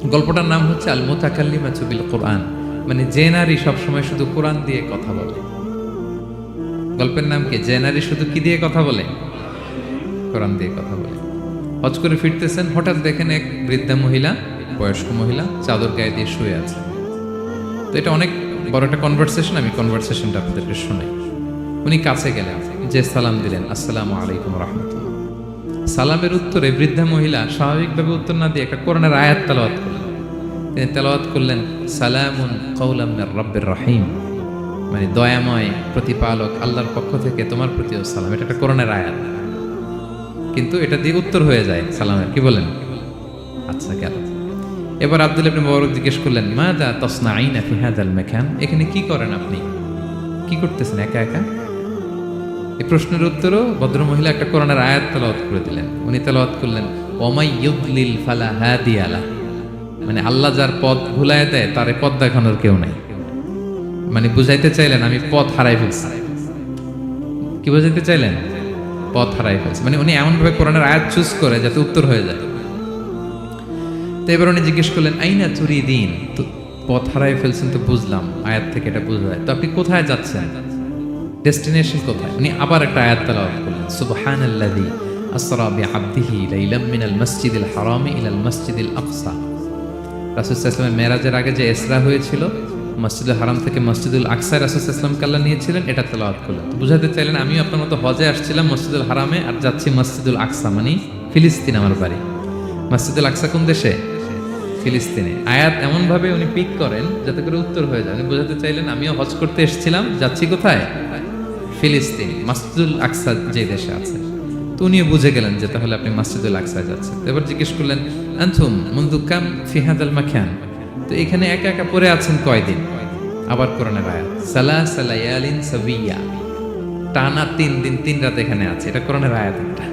গল্পটার নাম হচ্ছে আল মুতাকাল্লিমাতু বিল কোরআন, মানে যে নারী সবসময় শুধু কোরআন দিয়ে কথা বলে। গল্পের নাম কি? যে নারী শুধু কি দিয়ে কথা বলে? কোরআন দিয়ে কথা বলে। হজ করে ফিরতেছেন, হঠাৎ দেখেন এক বৃদ্ধা মহিলা, বয়স্ক মহিলা চাদর গায়ে দিয়ে শুয়ে আছে। তো এটা অনেক বড় একটা কনভারসেশন, আমি কনভারসেশনটা আপনাদেরকে শোনাই। উনি কাছে গেলেন, যে সালাম দিলেন, আসসালামু আলাইকুম রাহমাতুল্লাহ। সালামের উত্তরে বৃদ্ধা মহিলা স্বাভাবিকভাবে উত্তর না দিয়ে একটা কোরআনের আয়াত তেলাওয়াত করলেন। তিনি তেলাওয়াত করলেন, সালামুন কাওলাম মির রাব্বির রহিম, মানে দয়াময় প্রতিপালক আল্লাহর পক্ষ থেকে তোমার প্রতিও সালাম। এটা একটা কোরআনের আয়াত, কিন্তু এটা দিয়ে উত্তর হয়ে যায় সালামের। কি বলেন? আচ্ছা, গেল। এবার আব্দুল্লাহ ইবনে মুবারক জিজ্ঞেস করলেন, মাযা তাসনাঈনা ফি হাযাল মাকান, এখানে কি করেন আপনি? কি করতেছেন একা একা? এই প্রশ্নের উত্তরও ভদ্রমহিলা একটা কোরআনের আয়াত তেলাওয়াত করে দিলেন। উনি তেলাওয়াত করলেন, ওয়ামাই ইউদ্লিল ফালা হাদিয়া লাহ, মানে আল্লাহ যার পথ ভুলায় দেয় তারে পথ দেখানোর কেউ নাই। মানে বুঝাইতে চাইলেন আমি পথ হারাই ফেলছি। কি বুঝাইতে চাইলেন? পথ হারাই ফেলছি, মানে উনি এমনভাবে কোরআনের আয়াত চুজ করে যাতে উত্তর হয়ে যায়। তো এবার উনি জিজ্ঞেস করলেন, আইনা তুরিদিন, তো পথ হারাই ফেলছেন তো বুঝলাম, আয়াত থেকে এটা বোঝা যায়, তো আপনি কোথায় যাচ্ছেন? ডেস্টিনেশন কোথায়? উনি আবার একটা আয়াত তেলাওয়াত করলেন, সুবহানাল্লাযী আসরা বিআবদিহি লাইলাম মিনাল মাসজিদিল হারামি ইলাল মাসজিদিল আকসা। রাসূল সাল্লাল্লাহু আলাইহি ওয়াসাল্লাম মেরাজের আগে যে ইসরা হয়েছিল, মসজিদুল হারাম থেকে মসজিদুল আকসায় রাসূল সাল্লাল্লাহু আলাইহি ওয়াসাল্লাম আল্লাহ নিয়েছিলেন, এটা তেলাওয়াত করলেন। তো বুঝাতে চাইলেন আমিও আপনার মতো হজে আসছিলাম মসজিদুল হারামে, আর যাচ্ছি মসজিদুল আকসা, মানে ফিলিস্তিন আমার বাড়ি। মসজিদুল আকসা কোন দেশে? ফিলিস্তিনে। আয়াত এমনভাবে উনি পিক করেন যাতে করে উত্তর হয়ে যায়। উনি বোঝাতে চাইলেন আমিও হজ করতে এসেছিলাম, যাচ্ছি কোথায়? ফিলিস্তিন, মসজিদুল আকসা যে দেশে আছে। তো উনিও বুঝে গেলেন যে তাহলে আপনি মসজিদুল আকসায় যাচ্ছেন। এবার জিজ্ঞেস করলেন, আনতুম মুনযু কাম ফি হাযাল মাকান, তো এখানে একা একা পড়ে আছেন কয়দিন? আবার কোরআনের আয়াত, সালাসা লায়ালিন সাবিয়া, টানা 3 দিন 3 রাত এখানে আছে। এটা কোরআনের আয়াত একটা।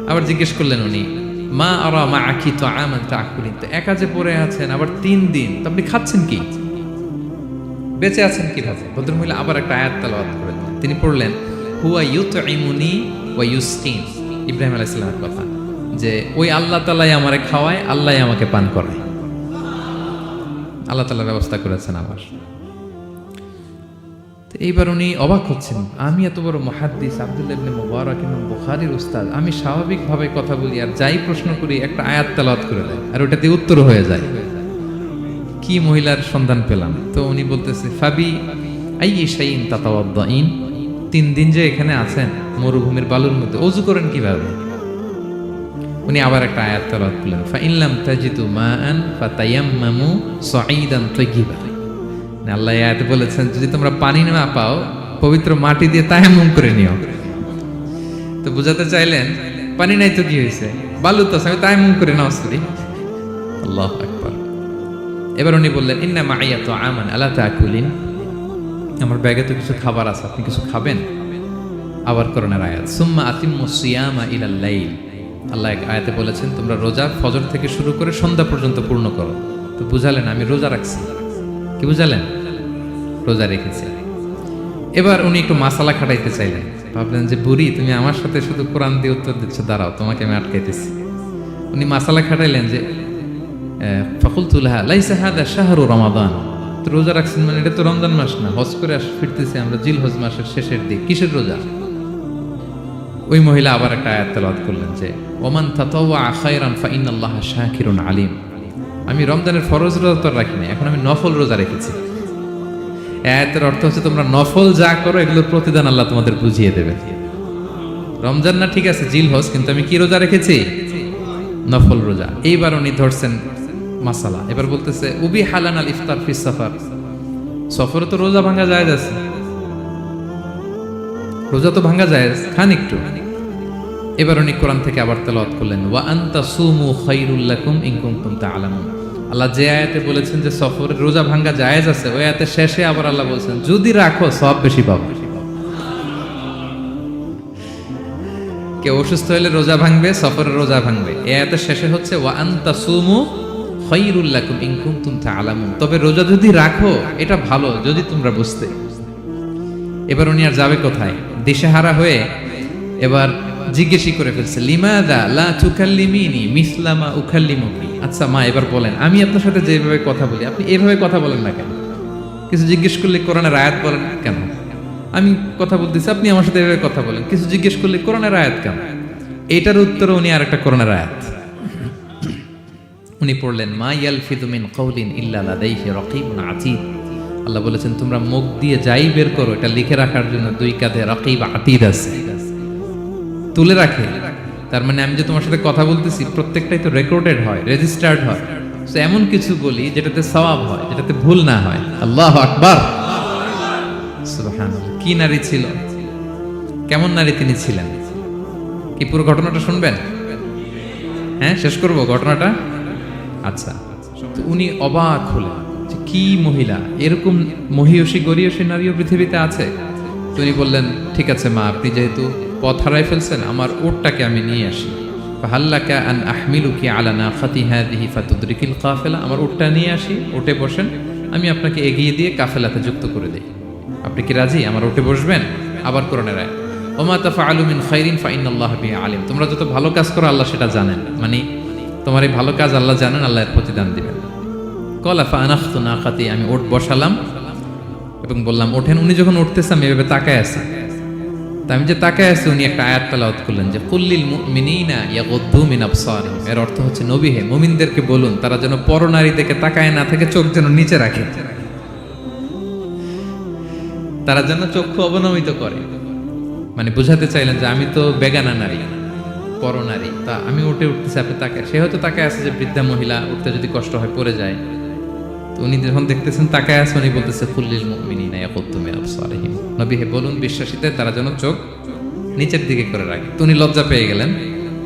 আবার জিজ্ঞেস করলেন উনি, মা আরা মাআকি তাআমান তাআকুলিন, তো একা যে পড়ে আছেন আবার 3 দিন, তো আপনি খাচ্ছেন কি? বেঁচে আছেন কিভাবে? ভদ্রমহিলা আবার একটা আয়াত তেলাওয়াত করেন। তিনি পড়লেন, হুয়া ইউতঈমুনি ওয়া ইউসকিন, ইব্রাহিম আলাইহিস সালামের কথা, যে ওই আল্লাহ তাআলাই আমারে খাওয়ায়, আল্লাহই আমাকে পান করায়। আল্লাহ তাআলা ব্যবস্থা করেছেন আমার। তো এইবার উনি অবাক হচ্ছেন, আমি এত বড় মুহাদ্দিস আব্দুল্লাহ ইবনে মুবারক ইমাম বুখারীর উস্তাদ, আমি স্বাভাবিকভাবে কথা বলি আর যাই প্রশ্ন করি একটা আয়াত তেলাওয়াত করে দেয় আর ওটা দিয়ে উত্তর হয়ে যায়। কি মহিলার সন্ধান পেলাম? তো উনি বলতেছে, ফাবি আইয়ি শাইইন তাতাওয়াদ্দাইন, 3 দিন যে এখানে আছেন মরুভূমির বালুর মধ্যে, ওযু করেন কিভাবে? উনি আবার একটা আয়াত তেলাওয়াত করলেন, ফা ইন লাম তাজিদু মাআন ফাতায়াম্মামু সাঈদান তাইয়্যিবা। আল্লাহ এই আয়াতে বলেছেন যদি তোমরা পানি না পাও পবিত্র মাটি দিয়ে তায়াম্মুম করে নিও। তো বুঝাতে চাইলেন পানি নাই তো কি হয়েছে, বালু তো আমি তায়াম্মুম করে নাও করি। আল্লাহু আকবার। এবার উনি বললেন, ইন্না মাইয়া তাআমান আলা তাকুলিন, আমার ব্যাগে তো কিছু খাবার আছে, আপনি কিছু খাবেন? আবার কোরআনের আয়াত, সুম্মা আতিম্মুস সিয়ামা ইলাল লাইল, আল্লাহ এক আয়াতে বলেছেন তোমরা রোজা ফজর থেকে শুরু করে সন্ধ্যা পর্যন্ত পূর্ণ করো। তো বুঝালেন আমি রোজা রাখছি। কি বুঝালেন? রোজা রেখেছি। এবার উনি একটু মাসালা খাটাইতে চাইলেন, ভাবলেন যে বুড়ি তুমি আমার সাথে শুধু কোরআন দিয়ে উত্তর দিচ্ছ, দাঁড়াও তোমাকে আমি আটকাইতেছি। উনি মাসালা খাটাইলেন যে ফাকুলতু লাহা লাইসা হাদা শাহরু রমাদান, তো রোজা রাখছেন মানে এটা তো রমজান মাস না, হজ করে ফিরতেছি আমরা জিলহজ মাসের শেষের দিক, কিসের রোজা? ওই মহিলা আবার একটা আয়াত তেলাওয়াত করলেন যে ওমান তাতাওয়া খায়রান ফা ইন্নাল্লাহা শাকিরুন আলিম, আমি রমজানের ফরজ রোজা তো রাখি না, এখন আমি নফল রোজা রেখেছি। আয়াতের অর্থ হচ্ছে তোমরা নফল যা করো এগুলোর প্রতিদান আল্লাহ তোমাদের বুঝিয়ে দেবে। রমজান না ঠিক আছে জিলহজ, কিন্তু আমি কি রোজা রেখেছি? নফল রোজা। এইবার উনি ধরছেন মাসালা, এবার বলতেছে উবি হালান আল ইফতার ফিস সাফার, সফরে তো রোজা ভাঙা যায়, রোজা তো ভাঙা যায়, খান একটু। এবার উনি কোরআন থেকে আবার তেলাওয়াত করলেন, ওয়া আনতা সুমু খায়রুল লাকুম ইন কুনতুম তা'লামুন, আল্লাহ যে আয়াতে বলেছেন যে সফরে রোজা ভাঙা জায়েজ আছে, ওই আয়াতের শেষে আবার আল্লাহ বলেছেন যদি রাখো সব বেশি পাবে। কেউ অসুস্থ হলে রোজা ভাঙবে, সফরে রোজা ভাঙবে। এই আয়াতের শেষে হচ্ছে ওয়া আনতা সুমু খায়রুল লাকুম ইন কুনতুম তা'লামুন, তবে রোজা যদি রাখো এটা ভালো যদি তোমরা বুঝতে। এবার উনি আর যাবে কোথায়? দিশেহারা হয়ে এবার জিজ্ঞেসই করে ফেলছে, লিমাদা লা তুকাল্লিমিনি মিসলা মা উকাল্লিমুকি। আচ্ছা মা, এবার বলেন, আমি আপনার সাথে যেভাবে কথা বলি আপনি এভাবে কথা বলেন না কেন? কিছু জিজ্ঞেস করলে কোরআনের আয়াত বলেন কেন? আমি কথা বলতেছি, আপনি আমার সাথে এভাবে কথা বলেন। কিছু জিজ্ঞেস করলে কোরআনের আয়াত কেন? এটার উত্তরে উনি আরেকটা কোরআনের আয়াত উনি পড়লেন, মা ইয়ালফিযু মিন কাউলিন ইল্লা লাদাইহি রাকীবুন আতীদ। আল্লাহ বলেছেন, তোমরা মুখ দিয়ে যাই বের করো, এটা লিখে রাখার জন্য দুই কাঁধে রাকীব আতীদ আছে, তুলে রাখে। তার মানে আমি যে তোমার সাথে কথা বলতেছি প্রত্যেকটাই তো রেকর্ডেড হয়, রেজিস্টার্ড হয়। তো এমন কিছু বলি যেটাতে সওয়াব হয়, যেটাতে ভুল না হয়। আল্লাহু আকবার, সুবহানাল্লাহ। কি নারী ছিল, কেমন নারী তিনি ছিলেন? কি পুরো ঘটনাটা শুনবেন? হ্যাঁ, শেষ করব ঘটনাটা। আচ্ছা, তো উনি অবাক হলেন যে কি মহিলা, এরকম মহিয়সী গরিয়সী নারীও পৃথিবীতে আছে। তো উনি বললেন, ঠিক আছে মা, আপনি যেহেতু পথ হারাই ফেলছেন, আমার উটটাকে আমি নিয়ে আসি। ফাহাল্লাকা আন আহমিলুকি আলা নাখাতি হাযিহি ফাতুদরিকিল কাফেলা। আমার উটটা নিয়ে আসি, উটে বসেন, আমি আপনাকে এগিয়ে দিয়ে কাফেলাতে যুক্ত করে দেই। আপনি কি রাজি আমার উটে বসবেন? আবার কোরআনের আয়াত, ওমা তাফআলু মিন খাইরিন ফাইনাল্লাহা বিহি আলিম। তোমরা যত ভালো কাজ করো আল্লাহ সেটা জানেন, মানে তোমার এই ভালো কাজ আল্লাহ জানেন, আল্লাহ এর প্রতিদান দিবেন। ক্বালা ফাআনাখতু নাকাতি, আমি উট বসালাম এবং বললাম ওঠেন। উনি যখন উঠতেছে আমি এভাবে তাকায় আছি। তা আমি যে তাকায় আছি, উনি একটা আয়াত তেলাওয়াত করলেন যে কুল্লিল মুমিনিনা ইয়াগুদ্দু মিন আবসারিহিম। এর অর্থ হচ্ছে, নবী হে, মুমিনদেরকে বলুন তারা যেন পরনারী দেখে তাকায় না থাকে, চোখ যেন নিচে রাখে, তারা যেন চক্ষু অবনমিত করে। মানে বুঝাতে চাইলেন যে আমি তো বেগানা নারী, পরনারী, তা আমি উঠে উঠতেছি, আপনি তাকায়। সে হয়তো তাকায় আছে যে বৃদ্ধা মহিলা উঠতে যদি কষ্ট হয় পড়ে যায়। তো উনি যখন দেখতেছেন তাকায় আছে, উনি বলতেছে কুল্লিল মুমিনিনা ইয়াগুদ্দু মিন আবসারিহিম। নবী হে, বলুন বিশ্বাসীদের তারা যেন চোখ নিচের দিকে করে রাখে। তো উনি লজ্জা পেয়ে গেলেন।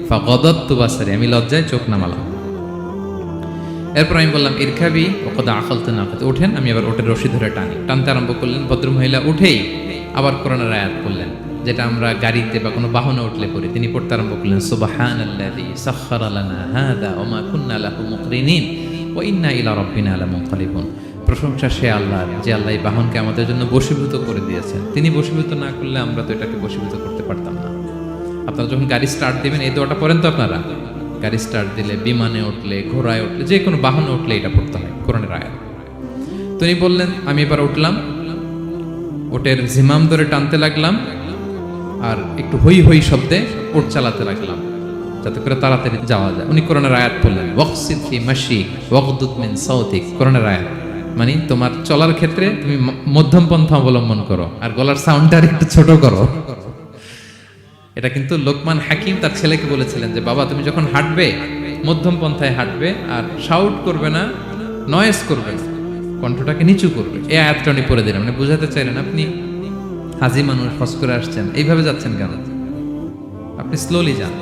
ফাগাদাততু বাসারি, আমি লজ্জায় চোখ নামালাম। এরপর আমি বললাম ইরকাবি ওয়াকাদ আখালতু নাকাত, ওঠেন। আমি আবার ওটের রশি ধরে টানতে আরম্ভ করলেন। ভদ্রমহিলা উঠেই আবার কোরআনের আয়াত বললেন, যেটা আমরা গাড়িতে বা কোনো বাহনে উঠলে পড়ি। তিনি পড়তে আরম্ভ করলেন, সুবহানাল্লাযী সাখখারা লানা হাযা ওয়া মা কুন্না লাহু মুকরিনিন ওয়া ইন্না ইলা রাব্বিনা লামুনকালিবুন। প্রশংসা সে আল্লাহর, যে আল্লাহ এই বাহনকে আমাদের জন্য বশীভূত করে দিয়েছেন। তিনি বশীভূত না করলে আমরা তো এটাকে বশীভূত করতে পারতাম না। আপনারা যখন গাড়ি স্টার্ট দিবেন এই দোয়াটা পড়েন তো আপনারা? গাড়ি স্টার্ট দিলে, বিমানে উঠলে, ঘোড়ায় উঠলে, যে কোনো বাহনে উঠলে এটা পড়তে হয়, কোরআনের আয়াত। তিনি বললেন, আমি এবার উঠলাম, ওটের জিমাম ধরে টানতে লাগলাম, আর একটু হই হই শব্দে ওট চালাতে লাগলাম, যাতে করে তাড়াতাড়ি যাওয়া যায়। উনি কোরআনের আয়াত বললেন, ওয়াকসিদ ফি মাশিক ওয়াগদুদ মিন সাওতিক। কোরআনের আয়াত মানে তোমার চলার ক্ষেত্রে তুমি মধ্যম পন্থা অবলম্বন করো, আর গলার সাউন্ডটা একটু ছোট করো। এটা কিন্তু লোকমান হাকিম তার ছেলেকে বলেছিলেন যে বাবা, তুমি যখন হাঁটবে মধ্যম পন্থায় হাঁটবে, আর শাউট করবে না, নয়েজ করবে না, কণ্ঠটাকে নিচু করবে। এই আয়াতটা উনি পড়ে দিলেন। মানে বুঝাতে চাইলেন, আপনি হাজি মানুষ, হজ করে আসছেন, এইভাবে যাচ্ছেন কেন? আপনি স্লোলি যান।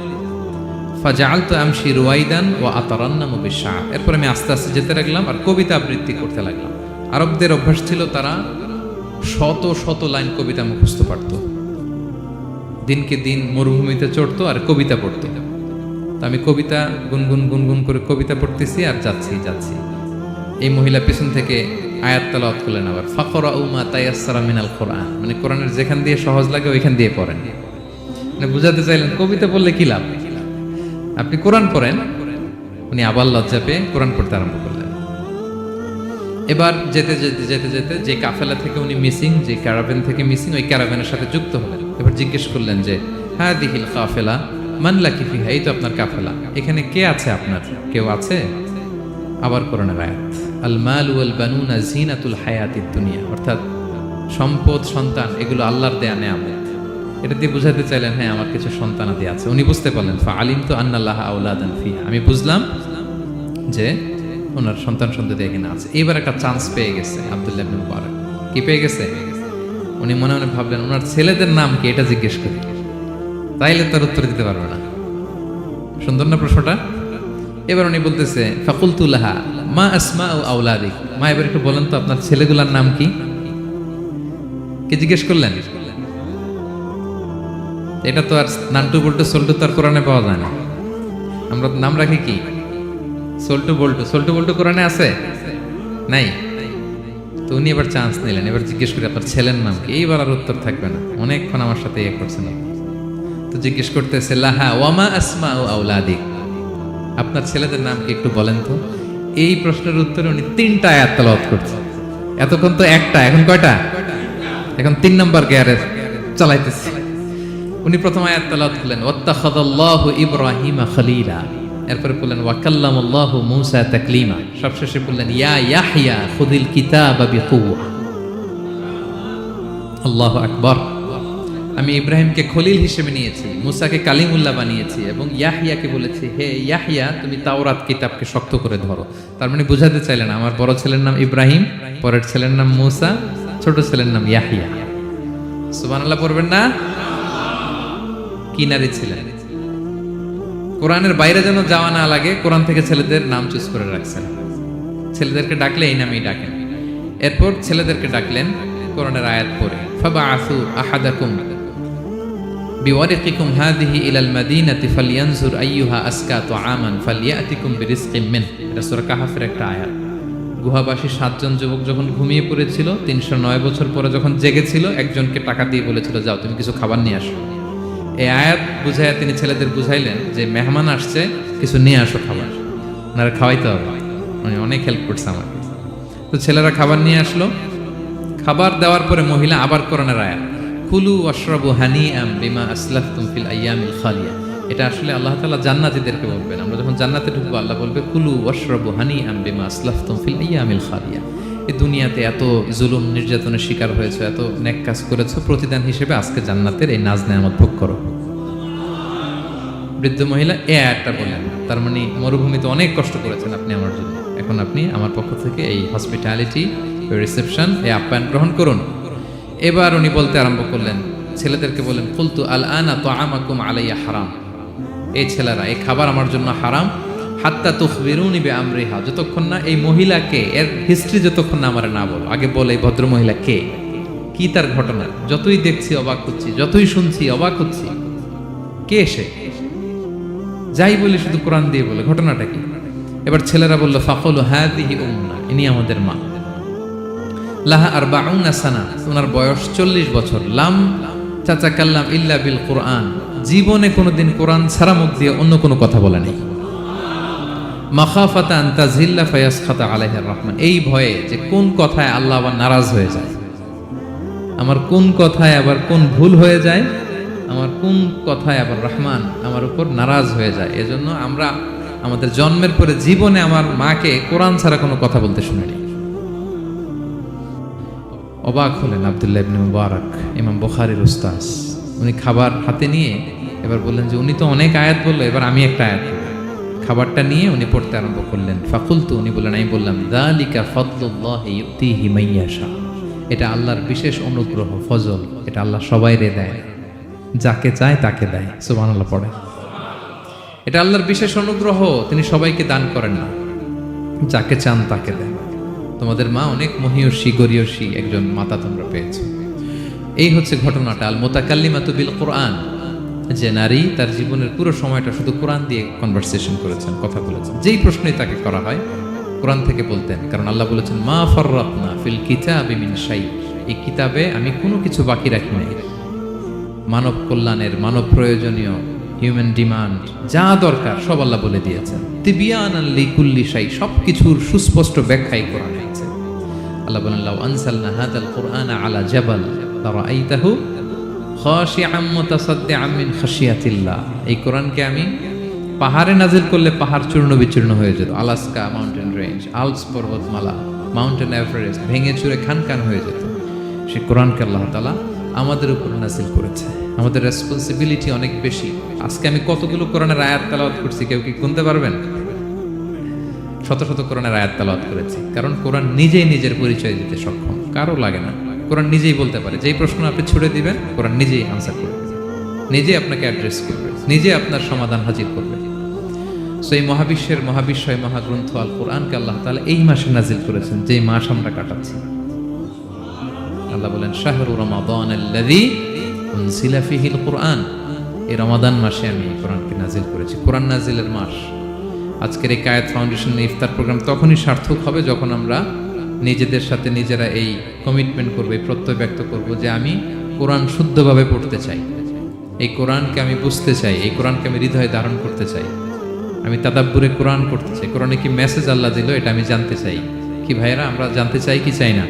ফাজাআলতু আমশি রুয়াইদান ওয়া আতারান্নামু বিশ-শা'র। এরপর আমি আস্তে আস্তে যেতে লাগলাম আর কবিতা আবৃত্তি করতে লাগলাম। আরবদের অভ্যাস ছিল, তারা শত শত লাইন কবিতা মুখস্থ পারত। দিনকে দিন মরুভূমিতে চড়তো আর কবিতা পড়তো। তা আমি কবিতা গুনগুন গুনগুন করে কবিতা পড়তেছি আর যাচ্ছি। এই মহিলা পেছন থেকে আয়াত তেলাওয়াত করলেন আবার, ফাকরাউ মা তায়াসসারা মিনাল কোরআন। মানে কোরআনের যেখান দিয়ে সহজ লাগে ওইখান দিয়ে পড়েন। মানে বুঝাতে চাইলেন কবিতা পড়লে কি লাভ, আপনি কোরআন পড়েন। উনি আবার লজ্জা পেয়ে কোরআন পড়তে আরম্ভ করলেন। এবার যেতে যে কাফেলা থেকে উনি মিসিং, যে ক্যারাভেন থেকে মিসিং, ওই ক্যারাভেনের সাথে যুক্ত হলেন। এবার জিজ্ঞেস করলেন যে হাদিহিল কাফেলা মান লাকি ফিহা, এই তো আপনার কাফেলা, এখানে কে আছে আপনার, কেউ আছে? আবার কোরআনের আয়াত, আল মাল ওয়াল বানুনা জিনাতুল হায়াতিদ দুনিয়া, অর্থাৎ সম্পদ, সন্তান, এগুলো আল্লাহর দেয়া নেয়ামত। এটা দিয়ে বুঝাতে চাইলেন, হ্যাঁ আমার কিছু সন্তানাদি আছে। উনি বুঝতে পারলেন, ফাআলিমতু আন্নাল্লাহা আওলাদান ফিহা, আমি বুঝলাম যে ওনার সন্তান সন্ততি এখানে আছে। এইবার একটা চান্স পেয়ে গেছে আব্দুল্লাহ ইবনে মুবারক। কি পেয়ে গেছে? উনি মনে মনে ভাবলেন, ওনার ছেলেদের নাম কি, এটা জিজ্ঞেস করি, তাইলে তার উত্তর দিতে পারবে না। সুন্দর না প্রশ্নটা? এবার উনি বলতেছে, ফাকুলতু লাহা মা আসমাউ আওলাদিক, মা এবার একটু বলেন তো আপনার ছেলেগুলোর নাম কি? কি জিজ্ঞেস করলেন? এটা তো আর নান্টু বল্টু সল্টু তো আর কোরআনে পাওয়া যায় না। আমরা নাম রাখি কি? সল্টু বল্টু কোরআনে আছে? নাই। তো উনি এবার চান্স নিলেন, এবার জিজ্ঞেস করি আপনার ছেলের নাম কি? এইবার আর উত্তর থাকবে না, অনেকক্ষণ আমার সাথে ইয়ে করছেন। তো জিজ্ঞেস করতেছে লাহা ওয়ামা আসমাউ আওলাদিক, আপনার ছেলেদের নাম কি একটু বলেন তো। এই প্রশ্নের উত্তরে উনি 3টা আয়াত তেলাওয়াত করছেন। এতক্ষণ তো একটা, এখন কয়টা? এখন 3 নম্বর গিয়ারে চালাইতেছে। উনি প্রথম আয়াত তেলাওয়াত করলেন ওয়াত্তাখাযাল্লাহু ইব্রাহিমা খলিলা, এরপরে বললেন ওয়া কাল্লামাল্লাহু মূসা তাকলিমা, সবশেষে বললেন ইয়া ইয়াহইয়া খুযিল কিতাবা বিকুওয়া। আল্লাহু আকবার। আমি ইব্রাহিমকে খলিল হিসেবে নিয়েছি, মুসাকে কালিমুল্লাহ বানিয়েছি, এবং ইয়াহইয়াকে বলেছি হে ইয়াহইয়া তুমি তাওরাত কিতাবকে শক্ত করে ধরো। তার মানে বুঝাতে চাইলেন আমার বড় ছেলের নাম ইব্রাহিম, পরের ছেলের নাম মুসা, ছোট ছেলের নাম ইয়াহইয়া। সুবহানাল্লাহ পড়বেন না? কি নারী ছিলেন, কোরআনের বাইরে যেন যাওয়া না লাগে, কোরআন থেকে ছেলেদের নাম চুজ করে রাখছেন। ছেলেদেরকে ডাকলে এই নামেই ডাকেন। এরপর ছেলেদেরকে ডাকলেন কোরআনের আয়াত পড়ে ফাবাআসু আহাদাকুম বিওয়ারিকিকুম হাযিহি ইলাল মাদিনাতি ফালইয়ানজুর আইয়ুহা আসকা তুআমান ফালইয়াতিকুম বিরিজকিম মিন। এটা সূরা কাহফের একটা আয়াত। গুহাবাসী 7 জন যুবক যখন ঘুমিয়ে পড়েছিল, 309 বছর পরে যখন জেগেছিল, একজনকে টাকা দিয়ে বলেছিল যাও তুমি কিছু খাবার নিয়ে আসো। এই আয়াত বুঝাইয়া তিনি ছেলেদের বুঝাইলেন যে মেহমান আসছে, কিছু নিয়ে আসো খাবার, ওনারা খাওয়াইতে হবে। উনি অনেক হেল্প করছে আমাকে। তো ছেলেরা খাবার নিয়ে আসলো। খাবার দেওয়ার পরে মহিলা আবার কোরআনের আয়াত কুলু ওয়াশরাবু হানিআম বিমা আসলাফতুম ফিল আইয়ামিল খালিয়া। এটা আসলে আল্লাহ তাআলা জান্নাতীদেরকে বলবেন। আমরা যখন জান্নাতে ঢুকবো আল্লাহ বলবে কুলু ওয়াশরাবু হানিআম বিমা আসলাফতুম ফিল আইয়ামিল খালিয়া। এই দুনিয়াতে এত জুলুম নির্যাতনের শিকার হয়েছে, এত নেক কাজ করেছো, প্রতিদান হিসেবে আজকে জান্নাতের এই নাজ নেয়ামত ভোগ করো। বৃদ্ধ মহিলা এই আয়াতটা বলেন, তার মানে মরুভূমিতে অনেক কষ্ট করেছেন আপনি আমার জন্য, এখন আপনি আমার পক্ষ থেকে এই হসপিটালিটি, রিসেপশন, এই আপ্যায়ন গ্রহণ করুন। এবার উনি বলতে আরম্ভ করলেন, ছেলেদেরকে বলেন কুলতু আল আনা তুআমাকুম আলাইয়া হারাম। এই ছেলেরা, এই খাবার আমার জন্য হারাম, হাত্তা তুখবিরুনি বিআমরিহা, যতক্ষণ না এই মহিলাকে, এর হিস্ট্রি যতক্ষণ না আমার না বলো। আগে বলে এই ভদ্র মহিলা কে, কি তার ঘটনা, যতই দেখছি অবাক হচ্ছি, যতই শুনছি অবাক হচ্ছি, কে সে? যাই বলি শুধু কোরআন দিয়ে বলে, ঘটনাটা কি? এবার ছেলেরা বলল ফাকুলু হাযিহি উম্মুনা, ইনি আমাদের মা। লাহা আরবাউনা সানা, ওনার বয়স 40 বছর। লাম তাতাকাল্লাম ইল্লা বিল কুরআন, জীবনে কোনোদিন কোরআন ছাড়া মুখ দিয়ে অন্য কোনো কথা বলে নাই। মাখাফাতা আন তাযিল্লা ফায়াসখাতা আলাইহির রহমান, এই ভয়ে যে কোন কথায় আল্লাহ আবার নারাজ হয়ে যায়, আমার কোন কথায় আবার কোন ভুল হয়ে যায়, আমার কোন কথায় আবার রহমান আমার উপর নারাজ হয়ে যায়। এজন্য আমরা আমাদের জন্মের পরে জীবনে আমার মাকে কোরআন ছাড়া কোনো কথা বলতে শুনিনি। অবাক হলেন আব্দুল্লাহ ইবনে মুবারক, ইমাম বুখারীর উস্তাদ। উনি খাবার হাতে নিয়ে এবার বললেন যে উনি তো অনেক আয়াত বললো, এবার আমি একটা আয়াত বলবো। খাবারটা নিয়ে উনি পড়তে আরম্ভ করলেন। ফাকুলতু, উনি বললেন, আমি বললাম যালিকা ফাদলুল্লাহি ইউতিহি মাইয়াশা, এটা আল্লাহর বিশেষ অনুগ্রহ, ফজল, এটা আল্লাহ সবাইরে দেয়, যাকে চায় তাকে দেয়। সুবহানাল্লাহ পড়ে। এটা আল্লাহর বিশেষ অনুগ্রহ, তিনি সবাইকে দান করেন না, যাকে চান তাকে দেন। তোমাদের মা অনেক মহিয়সী গরিয়সী একজন মাতা তোমরা পেয়েছো। এই হচ্ছে ঘটনাটা। আল মুতাকাল্লিমাতু বিল কোরআন, যে নারী তার জীবনের পুরো সময়টা শুধু কোরআন দিয়ে কনভারসেশন করেছেন, কথা বলেছেন। যেই প্রশ্নই তাকে করা হয় কোরআন থেকে বলতেন, কারণ আল্লাহ বলেছেন মা ফাররাতনা ফিল কিতাবি মিন শাই, এই কিতাবে আমি কোনো কিছু বাকি রাখি নাই। মানব কল্যাণের, মানব প্রয়োজনীয়, হিউম্যান ডিমান্ড যা দরকার সব আল্লাহ বলে দিয়েছেন। তিবিয়ানান লিকুল্লি শাই, সবকিছুর সুস্পষ্ট ব্যাখ্যাই কোরআনে আছে। আল্লাহ বলেন লাউ আনসালনা হাযাল কুরআনা আলা জাবাল লারাআইতাহু খাশিআম মুতাসাদ্দিআম মিন খাশিয়াতিল্লাহ, এই কোরআনকে আমি পাহাড়ে নাজিল করলে পাহাড় চূর্ণ বিচূর্ণ হয়ে যেত। আলাস্কা মাউন্টেন রেঞ্জ, আল্পস পর্বতমালা, মাউন্টেন এভারেস্ট ভেঙে চুরে খান খান হয়ে যেত। সে কোরআনকে আল্লাহ তাআলা আমাদের উপর নাজিল করেছে। আমাদের রেসপন্সিবিলিটি অনেক বেশি। আজকে আমি কতগুলো কোরআনের আয়াত তেলাওয়াত করছি, কেউ কি গুনতে পারবেন? শত শত কোরআনের আয়াত তেলাওয়াত করেছি, কারণ কোরআন নিজেই নিজের পরিচয় দিতে সক্ষম, কারো লাগে না। কোরআন নিজেই বলতে পারে, যেই প্রশ্ন আপনি ছুড়ে দিবেন কোরআন নিজেই আনসার করবে, নিজেই আপনাকে অ্যাড্রেস করবে, নিজে আপনার সমাধান হাজির করবে। সো এই মহাবিশ্বের মহাবিশ্বয় মহাগ্রন্থ আল কোরআনকে আল্লাহ তাআলা এই মাসে নাজিল করেছেন, যেই মাস আমরা কাটাচ্ছি। আল্লাহ বলেন শাহরু রমাদানাল্লাযী উনজিলা ফীহিল কুরআন, এই রমাদান মাসে আমি কোরআনকে নাজিল করেছি। কোরআন নাজিলের মাস। আজকের এই কায়েত ফাউন্ডেশন ইফতার প্রোগ্রাম তখনই সার্থক হবে যখন আমরা নিজেদের সাথে নিজেরা এই কমিটমেন্ট করবো, এই প্রত্যয় ব্যক্ত করবো যে আমি কোরআন শুদ্ধভাবে পড়তে চাই। এই কোরআনকে আমি বুঝতে চাই, এই কোরআনকে আমি হৃদয়ে ধারণ করতে চাই, আমি তাদাব্বুরে কোরআন করতে চাই, কোরআনে কি মেসেজ আল্লাহ দিল এটা আমি জানতে চাই। কি ভাইয়েরা, আমরা জানতে চাই কি চাই না?